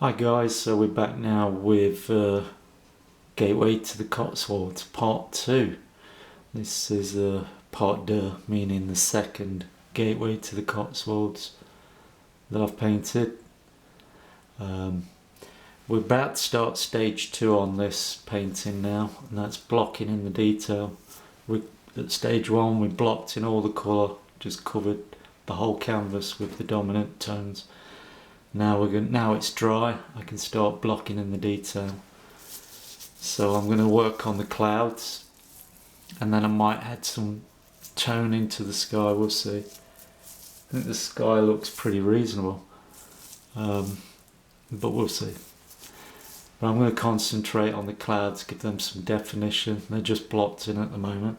Hi guys, so we're back now with Gateway to the Cotswolds Part 2. This is Part 2, meaning the second Gateway to the Cotswolds that I've painted. We're about to start stage 2 on this painting now, and that's blocking in the detail. At stage 1 we blocked in all the colour, just covered the whole canvas with the dominant tones. Now it's dry, I can start blocking in the detail. So I'm going to work on the clouds, and then I might add some tone into the sky, we'll see. I think the sky looks pretty reasonable, but we'll see. But I'm going to concentrate on the clouds, give them some definition. They're just blocked in at the moment.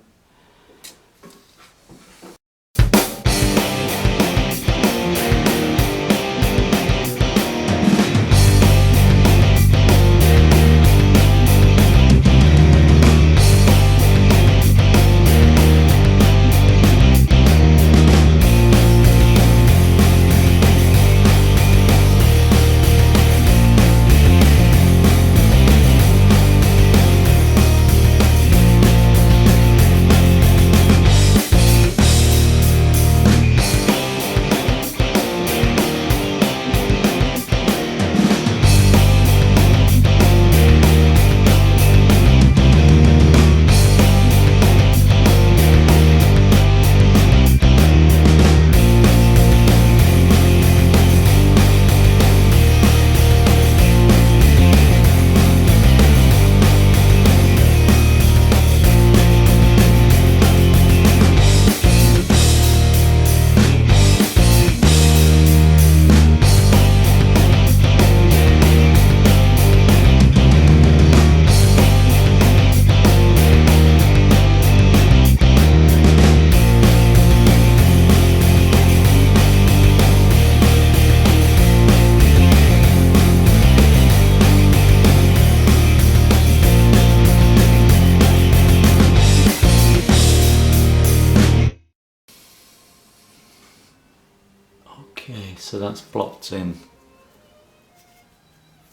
Okay, so that's blocked in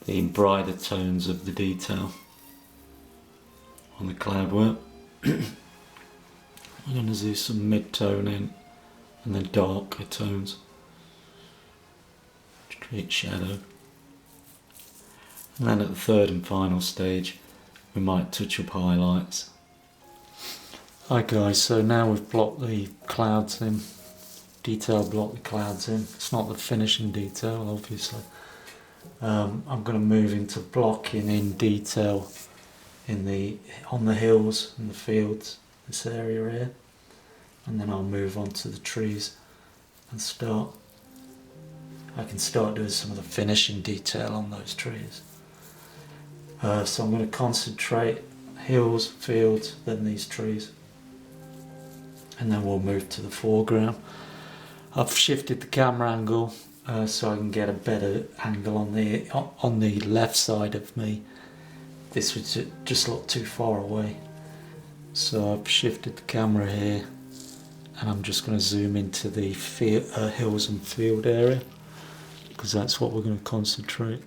the brighter tones of the detail on the cloud work. I'm going to do some mid-tone in and then darker tones to create shadow. And then at the third and final stage we might touch up highlights. Hi guys, so now we've blocked the clouds in. Detail block the clouds in. It's not the finishing detail, obviously. I'm going to move into blocking in detail on the hills and the fields, this area here, and then I'll move on to the trees and I can start doing some of the finishing detail on those trees. So I'm going to concentrate hills, fields, then these trees, and then we'll move to the foreground. I've shifted the camera angle so I can get a better angle on the left side of me. This would just look too far away. So I've shifted the camera here, and I'm just going to zoom into the hills and field area, because that's what we're going to concentrate.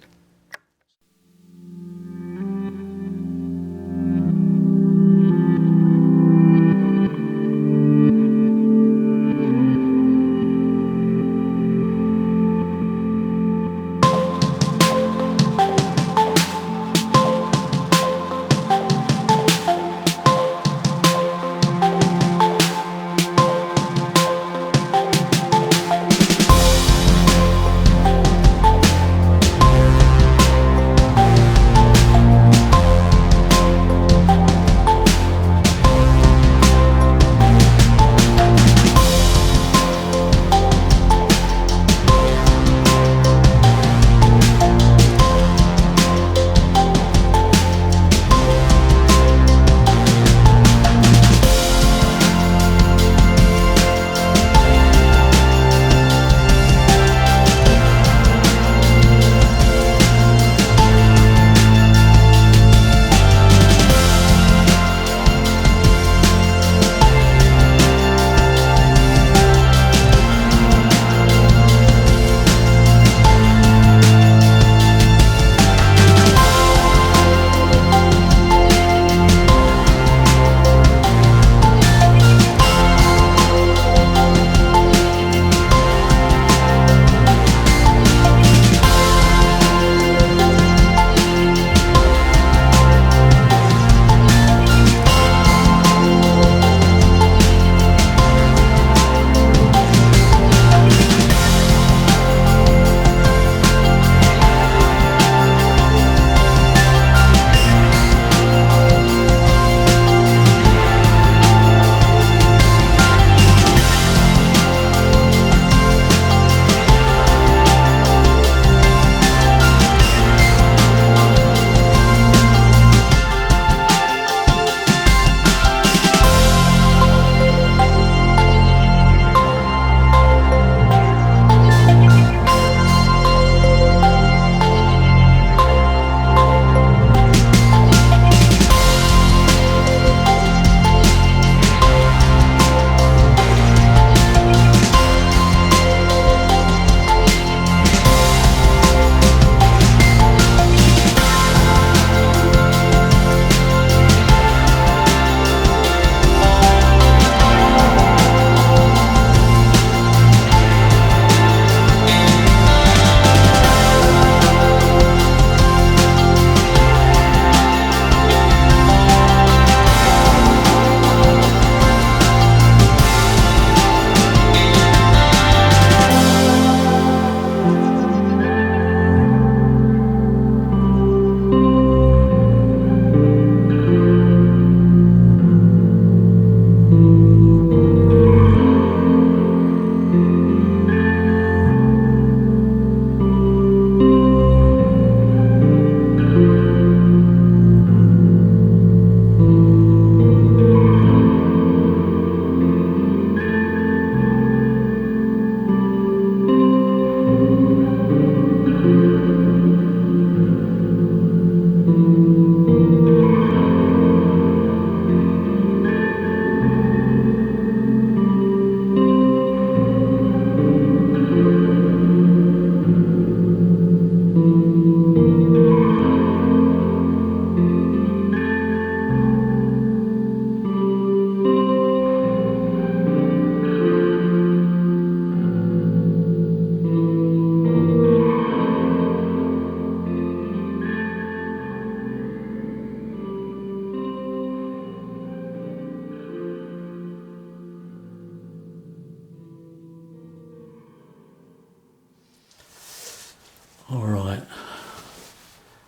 Alright,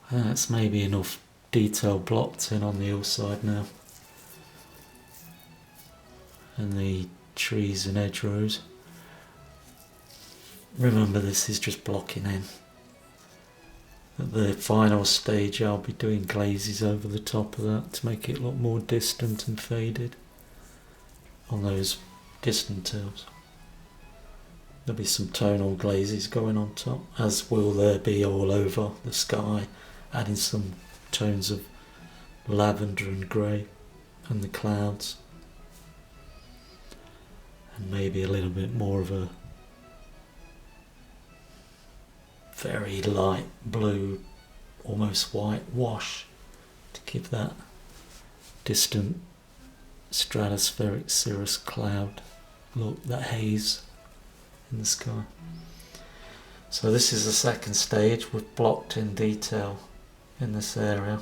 I think that's maybe enough detail blocked in on the hillside now. And the trees and hedgerows. Remember, this is just blocking in. At the final stage I'll be doing glazes over the top of that to make it look more distant and faded on those distant hills. There'll be some tonal glazes going on top, as will there be all over the sky, adding some tones of lavender and grey and the clouds, and maybe a little bit more of a very light blue, almost white wash to give that distant stratospheric cirrus cloud look, that haze in the sky. So this is the second stage. We've blocked in detail in this area,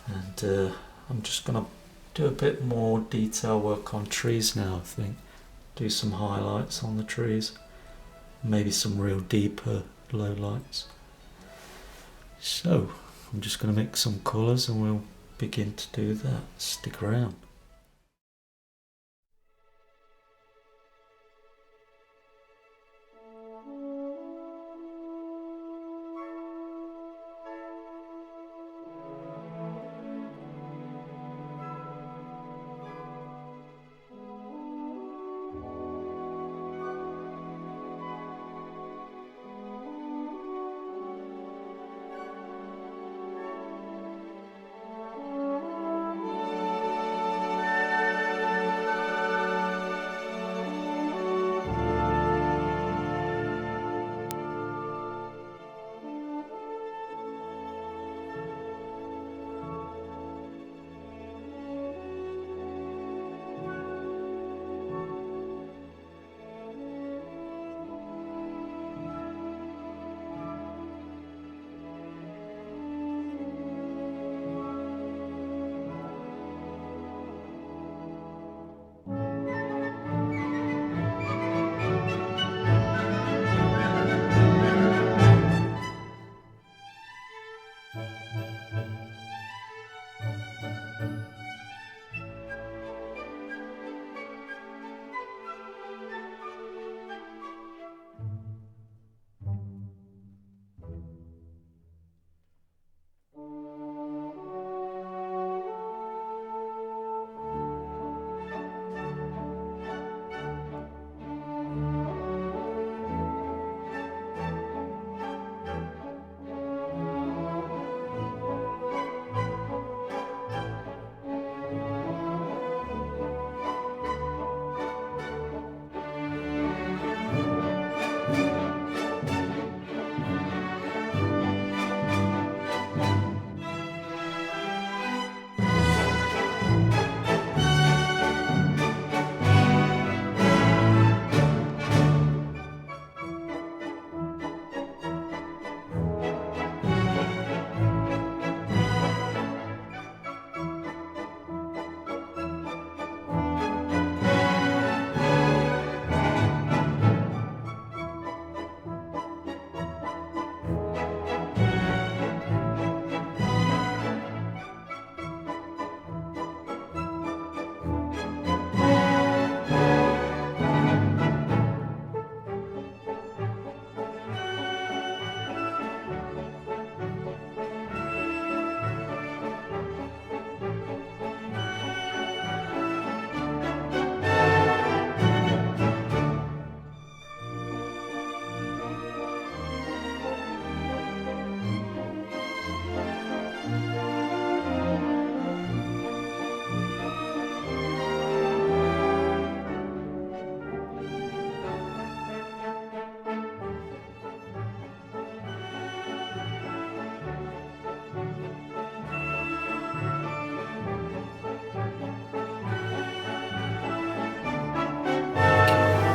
and I'm just going to do a bit more detail work on trees now, I think. Do some highlights on the trees, maybe some real deeper low lights. So I'm just going to mix some colours and we'll begin to do that. Stick around.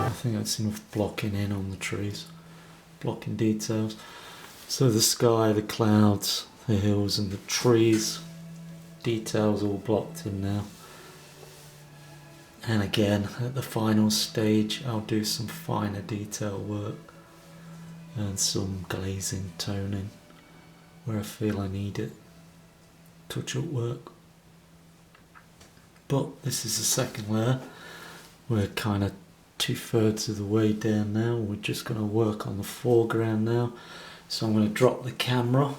I think that's enough blocking in on the trees, blocking details. So the sky, the clouds, the hills and the trees, details all blocked in now. And again, at the final stage, I'll do some finer detail work and some glazing, toning where I feel I need it, touch up work. But this is the second layer. We're kind of 2/3 of the way down now. We're just going to work on the foreground now. So I'm going to drop the camera.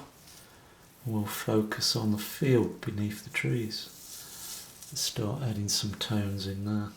We'll focus on the field beneath the trees. Let's start adding some tones in there.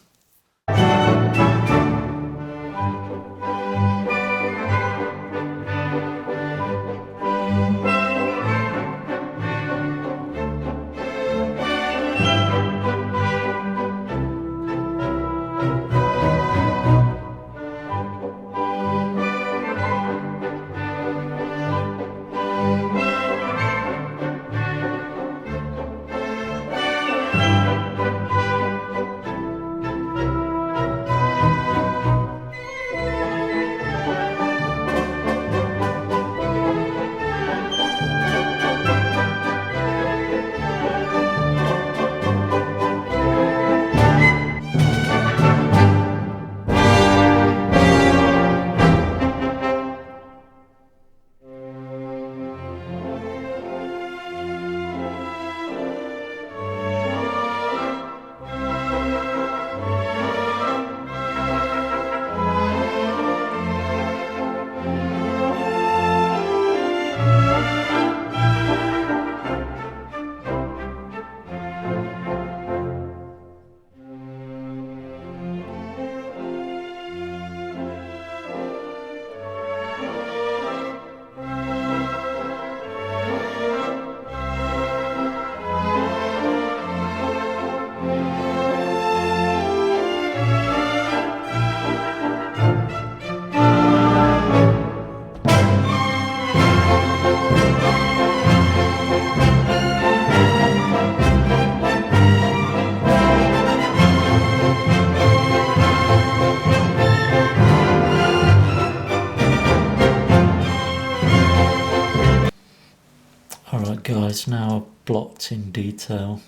Alright guys, now I've blocked in detail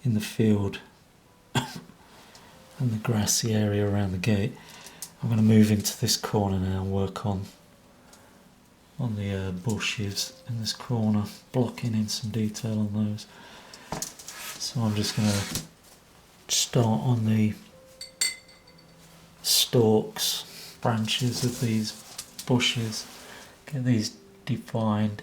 in the field and the grassy area around the gate. I'm going to move into this corner now and work on the bushes in this corner, blocking in some detail on those. So I'm just going to start on the stalks, branches of these bushes, get these defined.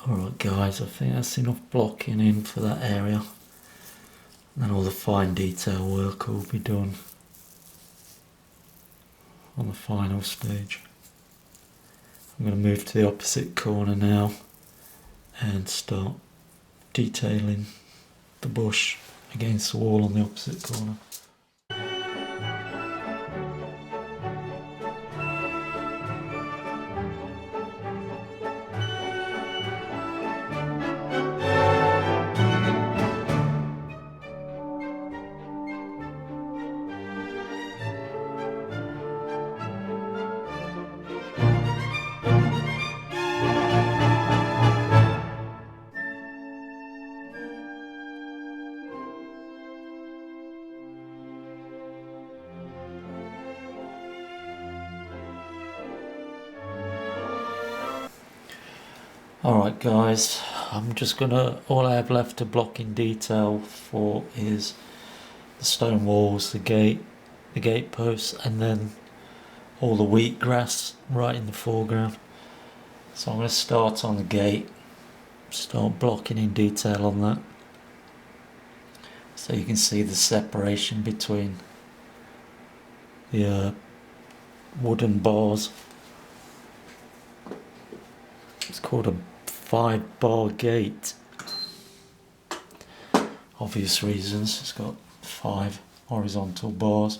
Alright guys, I think that's enough blocking in for that area. And then all the fine detail work will be done on the final stage. I'm going to move to the opposite corner now and start detailing the bush against the wall on the opposite corner. Alright guys, all I have left to block in detail for is the stone walls, the gate posts, and then all the wheatgrass right in the foreground. So I'm going to start on the gate, start blocking in detail on that. So you can see the separation between the wooden bars. It's called a 5-bar gate. Obvious reasons, it's got 5 horizontal bars.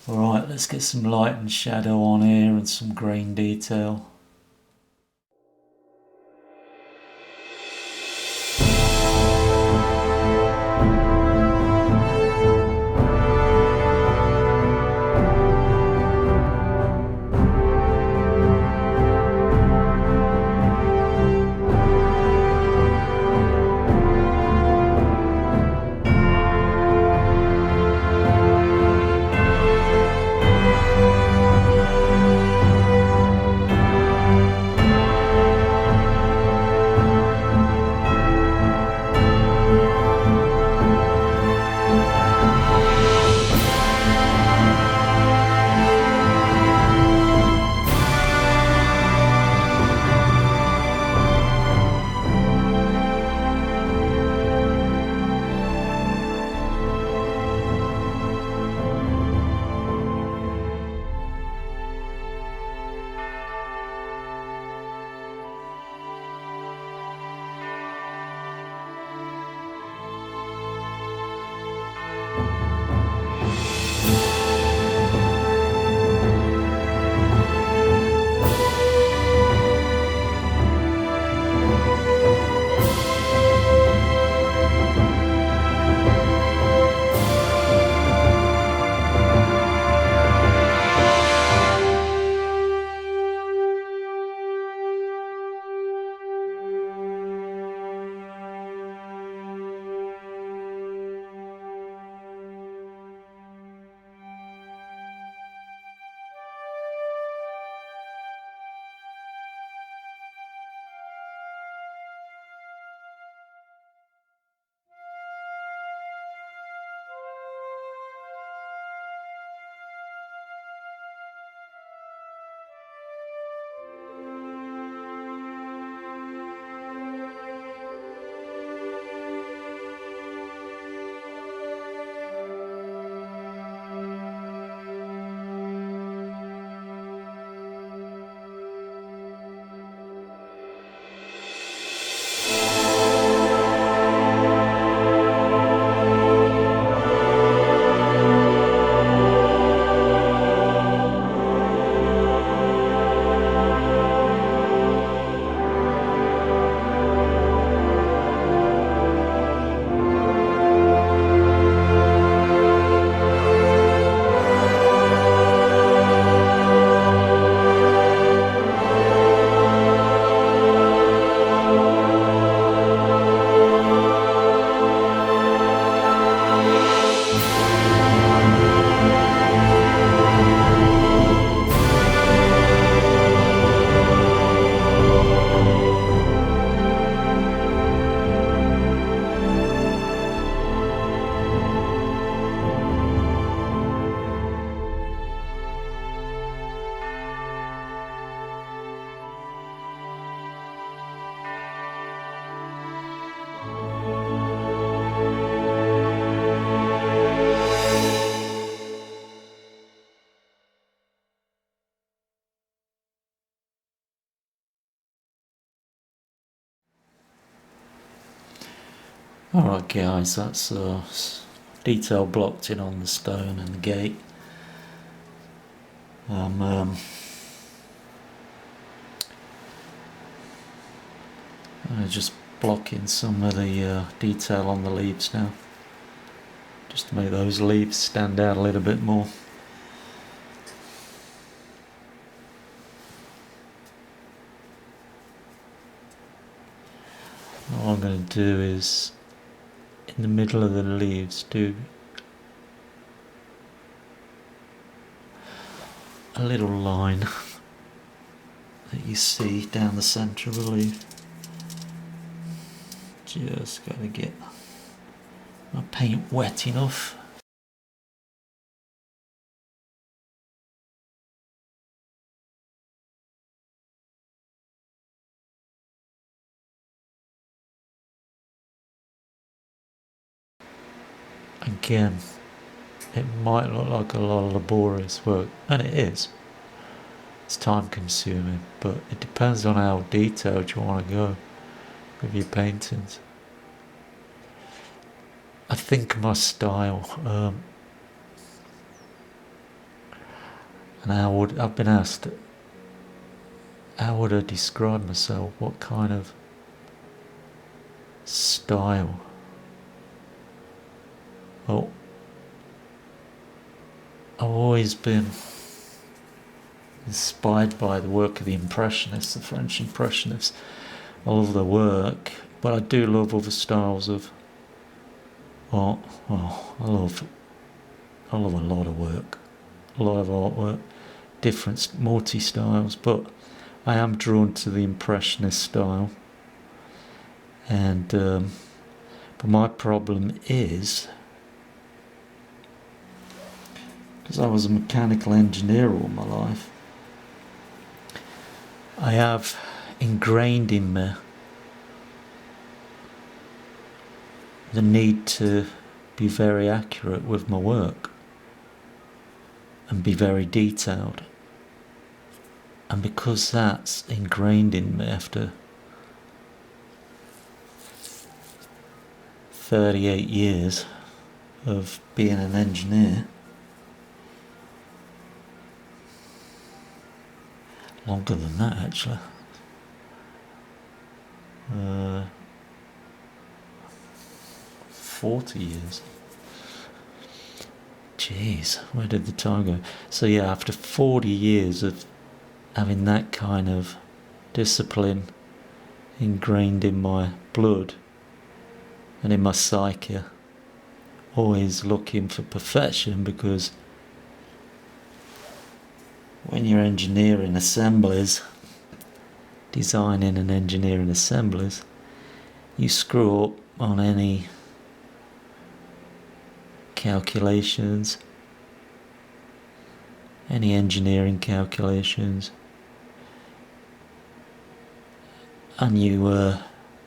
Alright, let's get some light and shadow on here and some grain detail. Alright guys, that's detail blocked in on the stone and the gate. I'm just blocking some of the detail on the leaves now, just to make those leaves stand out a little bit more. What I'm going to do is, in the middle of the leaves, do a little line that you see down the centre of the leaf. Just got to get my paint wet enough. Again, it might look like a lot of laborious work, and it is. It's time consuming, but it depends on how detailed you want to go with your paintings. I think my style, and I've been asked, how would I describe myself? What kind of style? Well, I've always been inspired by the work of the Impressionists, the French Impressionists. I love their work, but I do love other styles of art. Well, I love a lot of work, a lot of artwork, different multi-styles, but I am drawn to the Impressionist style. And but my problem is, because I was a mechanical engineer all my life, I have ingrained in me the need to be very accurate with my work and be very detailed. And because that's ingrained in me after 38 years of being an engineer, longer than that actually, 40 years. Jeez, where did the time go? So yeah, after 40 years of having that kind of discipline ingrained in my blood and in my psyche, always looking for perfection, because when you're engineering assemblies, designing and engineering assemblies, you screw up on any calculations, any engineering calculations, and you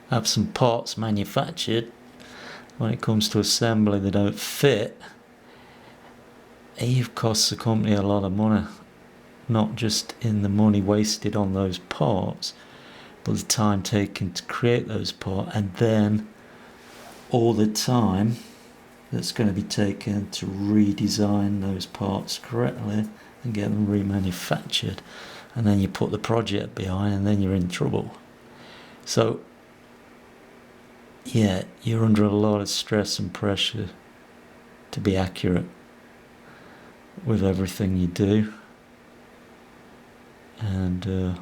have some parts manufactured, when it comes to assembly they don't fit, it costs the company a lot of money, not just in the money wasted on those parts, but the time taken to create those parts, and then all the time that's going to be taken to redesign those parts correctly and get them remanufactured, and then you put the project behind and then you're in trouble. So yeah, you're under a lot of stress and pressure to be accurate with everything you do, and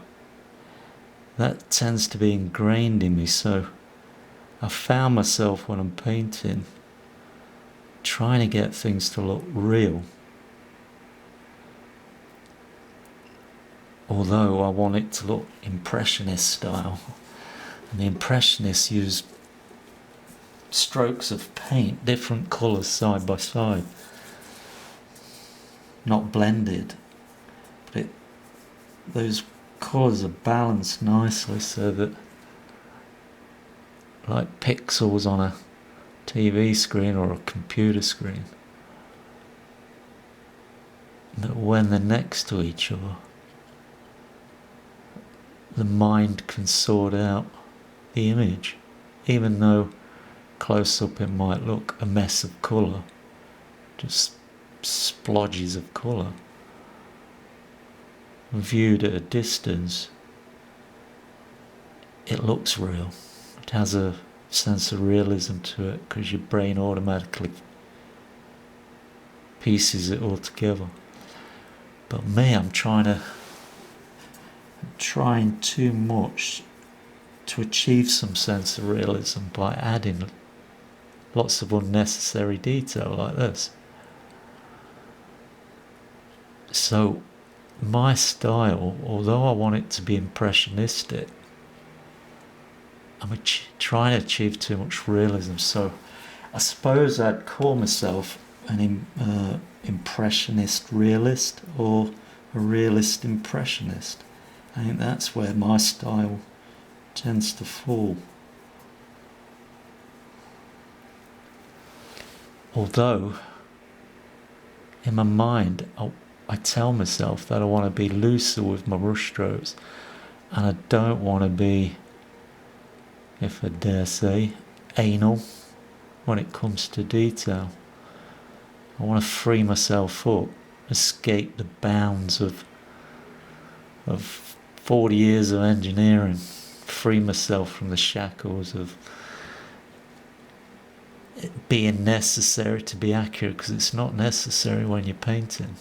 that tends to be ingrained in me. So I found myself, when I'm painting, trying to get things to look real, although I want it to look Impressionist style. And the Impressionists use strokes of paint, different colours side by side, not blended, but those colours are balanced nicely so that, like pixels on a TV screen or a computer screen, that when they're next to each other, the mind can sort out the image, even though close up it might look a mess of colour, just splodges of colour. Viewed at a distance, it looks real. It has a sense of realism to it because your brain automatically pieces it all together. But me, I'm trying too much to achieve some sense of realism by adding lots of unnecessary detail like this. So my style, although I want it to be impressionistic, I'm trying to achieve too much realism. So I suppose I'd call myself an impressionist realist or a realist impressionist. I think that's where my style tends to fall. Although in my mind I tell myself that I want to be looser with my brush strokes, and I don't want to be, if I dare say, anal when it comes to detail. I want to free myself up, escape the bounds of 40 years of engineering, free myself from the shackles of it being necessary to be accurate, because it's not necessary when you're painting.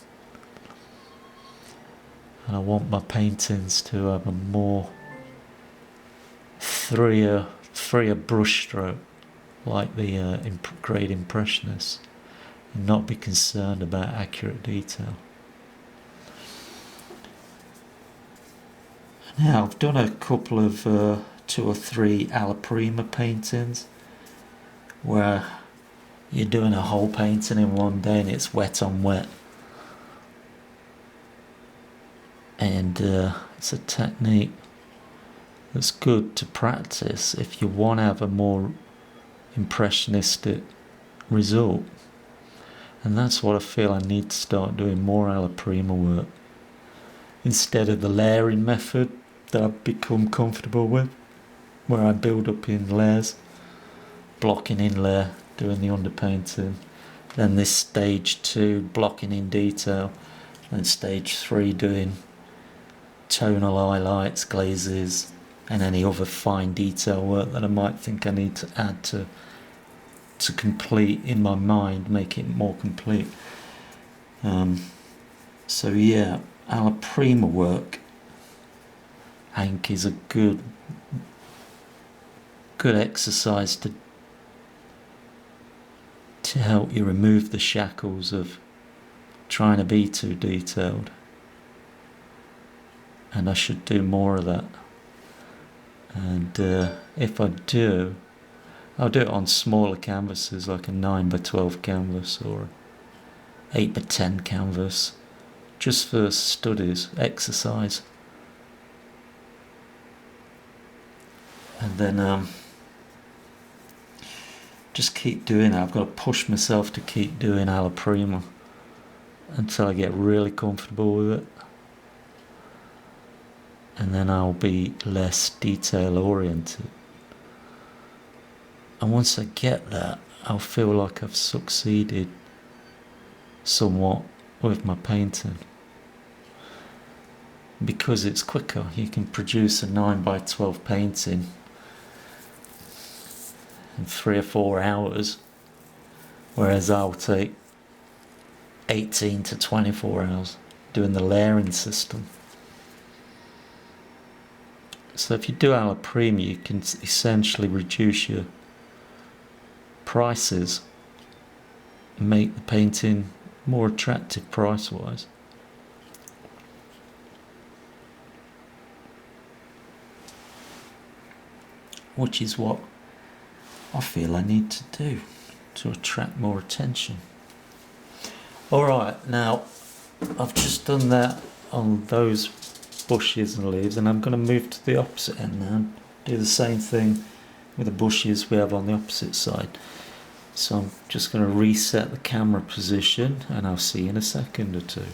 And I want my paintings to have a more freer brush stroke, like the great impressionists, and not be concerned about accurate detail. Now, I've done a couple of 2 or 3 alla prima paintings where you're doing a whole painting in one day and it's wet on wet. And it's a technique that's good to practice if you want to have a more impressionistic result. And that's what I feel I need to start doing more alla prima work, instead of the layering method that I've become comfortable with, where I build up in layers, blocking in layer, doing the underpainting, then this stage 2 blocking in detail, then stage 3 doing tonal highlights, glazes, and any other fine detail work that I might think I need to add to complete in my mind, make it more complete. So yeah, alla prima work, I think, is a good exercise to help you remove the shackles of trying to be too detailed. And I should do more of that. And if I do, I'll do it on smaller canvases, like a 9x12 canvas or 8x10 canvas, just for studies, exercise. And then just keep doing it. I've got to push myself to keep doing alla prima until I get really comfortable with it. And then I'll be less detail oriented. And once I get that, I'll feel like I've succeeded somewhat with my painting. Because it's quicker, you can produce a 9x12 painting in 3 or 4 hours, whereas I'll take 18 to 24 hours doing the layering system. So if you do alla prima, you can essentially reduce your prices and make the painting more attractive price-wise. Which is what I feel I need to do to attract more attention. Alright, now I've just done that on those bushes and leaves, and I'm going to move to the opposite end now and do the same thing with the bushes we have on the opposite side. So I'm just going to reset the camera position, and I'll see you in a second or two.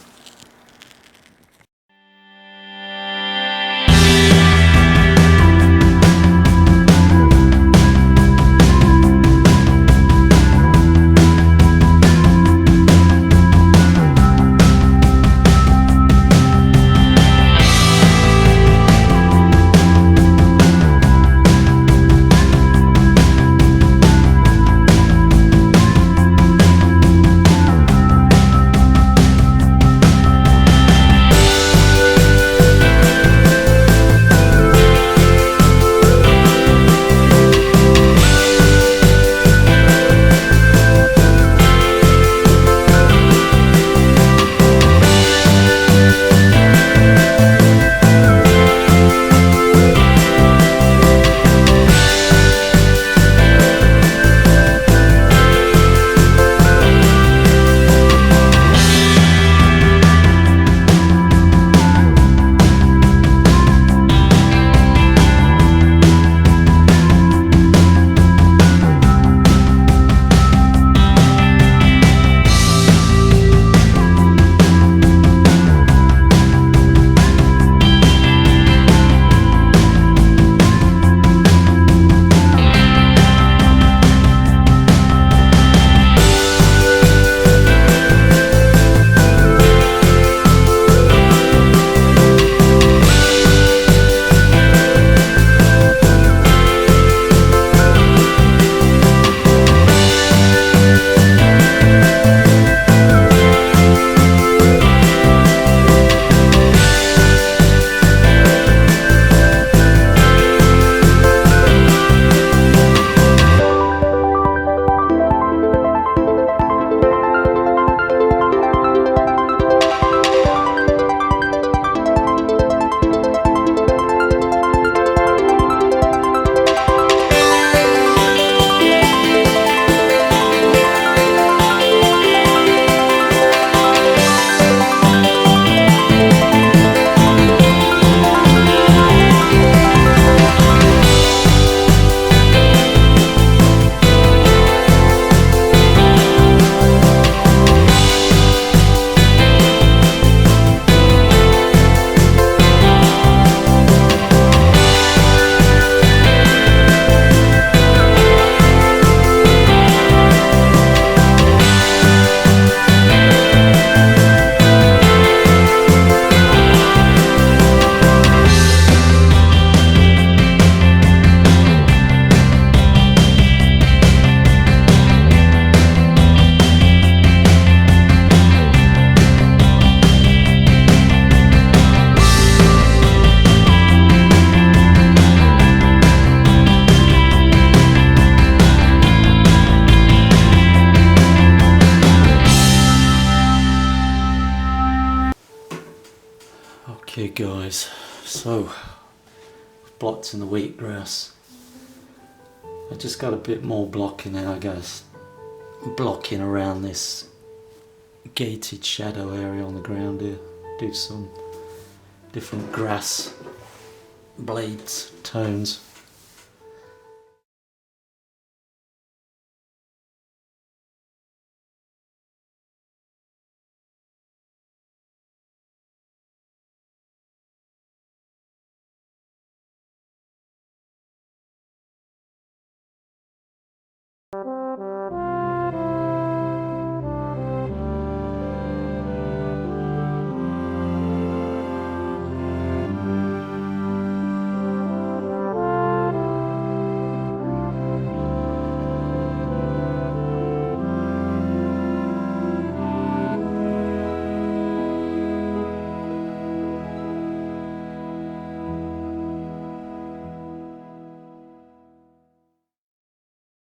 Okay guys, so blocked in the wheatgrass. I just got a bit more blocking there, I guess. Blocking around this gated shadow area on the ground here. Do some different grass blades, tones.